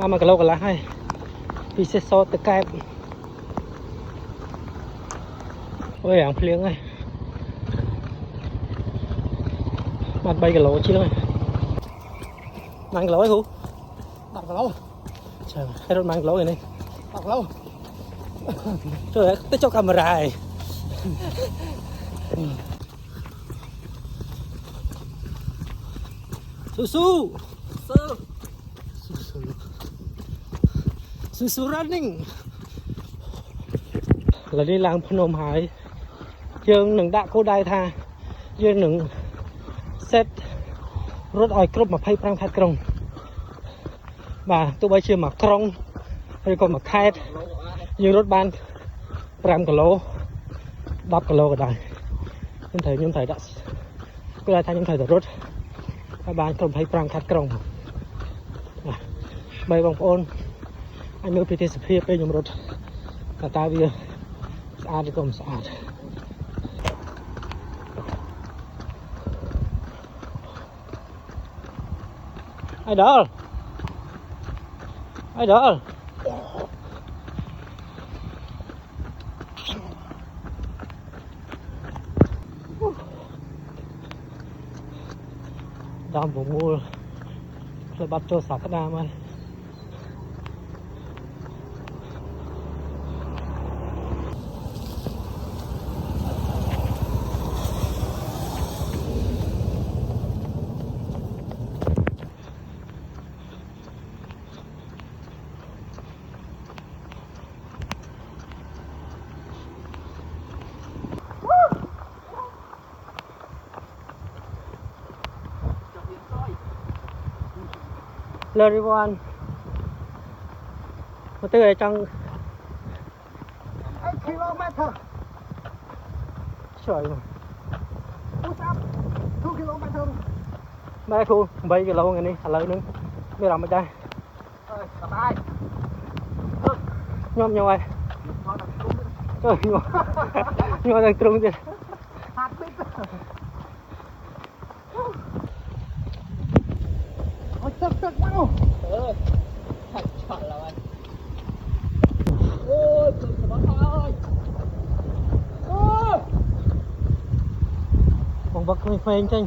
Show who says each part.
Speaker 1: mà cái lâu cả lá hay vì sẽ so từ cái ôi hàng phiếng này mặt bay cái lỗ chi nữa này mang cái lỗ ấy hú
Speaker 2: đặt cái lâu
Speaker 1: trời cái đốt mang cái lỗ này này
Speaker 2: đặt cái lâu
Speaker 1: trời ơi tới cho camera này su su su running là đi làm Phnom Hải dương đừng đã cô đai tha dương đừng set rốt ỏi cướp mà phay prang phát krong mà tụi bay chưa mà krong hay còn mà khai dương rốt ban 5 kg 10 kgก็ได้ខ្ញុំត្រូវដាក់គឺថាខ្ញុំត្រូវទៅរត់ហើយបានក្រុម25ខាត់ក្រុងបីបងប្អូនអញមើលពីទេសភាពពេលខ្ញុំរត់តើវាស្អាតឬក៏មិនស្អាតអីដល់ដើមប្រមូលផ្លូវបាត់ចូលសាកដាមហើយHello everyone. Một tư ở trong
Speaker 2: 1 km
Speaker 1: trời mà.
Speaker 2: 2 km
Speaker 1: Mấy khu 7 kg ngày nay, lợi nữa. Bây giờ mình đây.
Speaker 2: rồi sắp ai
Speaker 1: Nhom nhau ai. Trời nhom đang trung kìa.
Speaker 2: hạt bít ôi tức quá luôn thật chọn là anh ôi cực của bác ơi
Speaker 1: Còn bật phê phê chênh